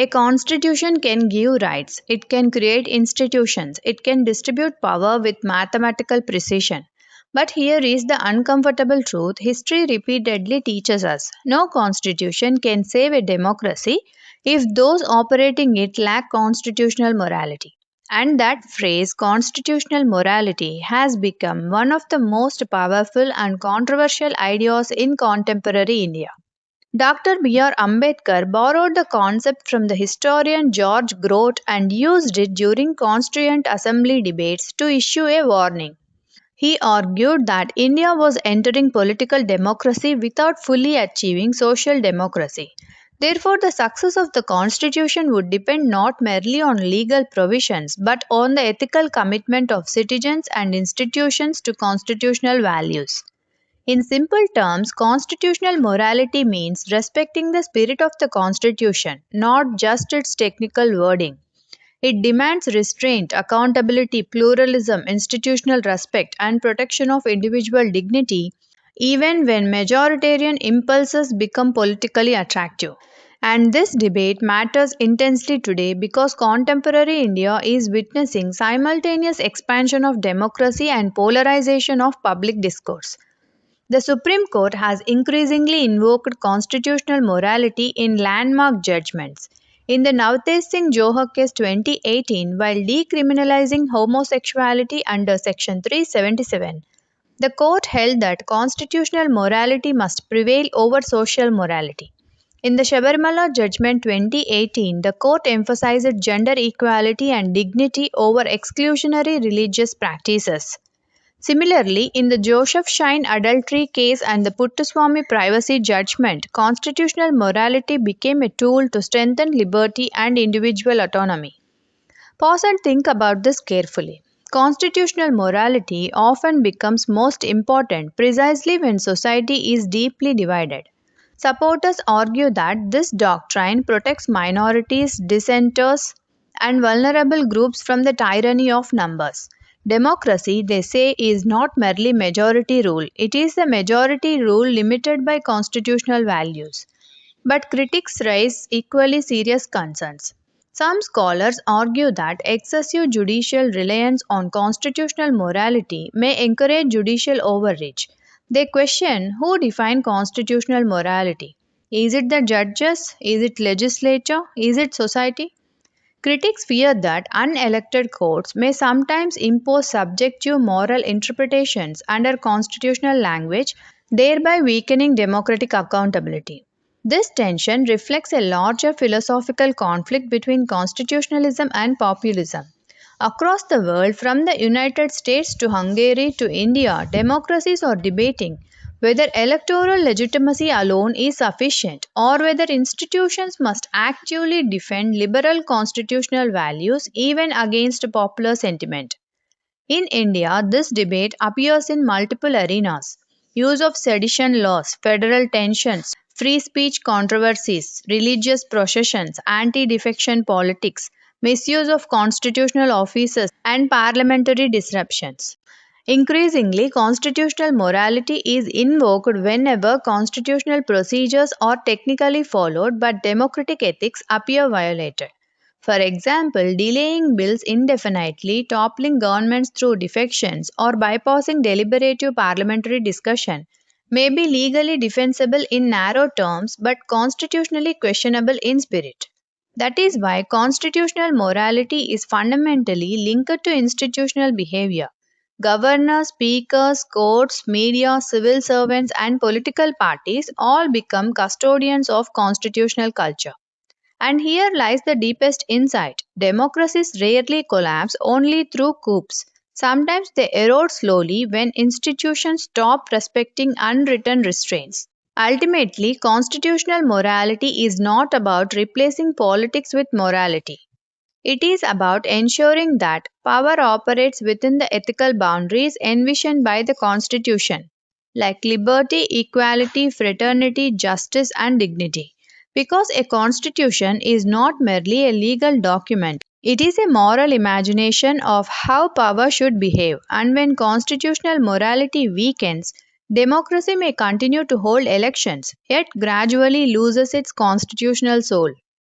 A constitution can give rights, it can create institutions, it can distribute power with mathematical precision. But here is the uncomfortable truth history repeatedly teaches us. No constitution can save a democracy if those operating it lack constitutional morality. And that phrase, constitutional morality, has become one of the most powerful and controversial ideas in contemporary India. Dr. B.R. Ambedkar borrowed the concept from the historian George Grote and used it during Constituent Assembly debates to issue a warning. He argued that India was entering political democracy without fully achieving social democracy. Therefore, the success of the constitution would depend not merely on legal provisions but on the ethical commitment of citizens and institutions to constitutional values. In simple terms, constitutional morality means respecting the spirit of the constitution, not just its technical wording. It demands restraint, accountability, pluralism, institutional respect, and protection of individual dignity, even when majoritarian impulses become politically attractive. And this debate matters intensely today because contemporary India is witnessing simultaneous expansion of democracy and polarization of public discourse. The Supreme Court has increasingly invoked constitutional morality in landmark judgments. In the Navtej Singh Johar case 2018, while decriminalizing homosexuality under Section 377, the court held that constitutional morality must prevail over social morality. In the Shabarimala Judgment 2018, the court emphasized gender equality and dignity over exclusionary religious practices. Similarly, in the Joseph Shine adultery case and the Puttaswamy privacy judgment, constitutional morality became a tool to strengthen liberty and individual autonomy. Pause and think about this carefully. Constitutional morality often becomes most important precisely when society is deeply divided. Supporters argue that this doctrine protects minorities, dissenters, and vulnerable groups from the tyranny of numbers. Democracy, they say, is not merely majority rule, it is a majority rule limited by constitutional values. But critics raise equally serious concerns. Some scholars argue that excessive judicial reliance on constitutional morality may encourage judicial overreach. They question who define constitutional morality. Is it the judges? Is it legislature? Is it society? Critics fear that unelected courts may sometimes impose subjective moral interpretations under constitutional language, thereby weakening democratic accountability. This tension reflects a larger philosophical conflict between constitutionalism and populism. Across the world, from the United States to Hungary to India, democracies are debating whether electoral legitimacy alone is sufficient or whether institutions must actively defend liberal constitutional values even against popular sentiment. In India, this debate appears in multiple arenas: use of sedition laws, federal tensions, free speech controversies, religious processions, anti defection politics, misuse of constitutional offices, and parliamentary disruptions. Increasingly, constitutional morality is invoked whenever constitutional procedures are technically followed but democratic ethics appear violated. For example, delaying bills indefinitely, toppling governments through defections, or bypassing deliberative parliamentary discussion may be legally defensible in narrow terms but constitutionally questionable in spirit. That is why constitutional morality is fundamentally linked to institutional behavior. Governors, speakers, courts, media, civil servants, and political parties all become custodians of constitutional culture. And here lies the deepest insight. Democracies rarely collapse only through coups. Sometimes they erode slowly when institutions stop respecting unwritten restraints. Ultimately, constitutional morality is not about replacing politics with morality. It is about ensuring that power operates within the ethical boundaries envisioned by the Constitution, like liberty, equality, fraternity, justice, and dignity. Because a constitution is not merely a legal document, it is a moral imagination of how power should behave, and when constitutional morality weakens, democracy may continue to hold elections, yet gradually loses its constitutional soul.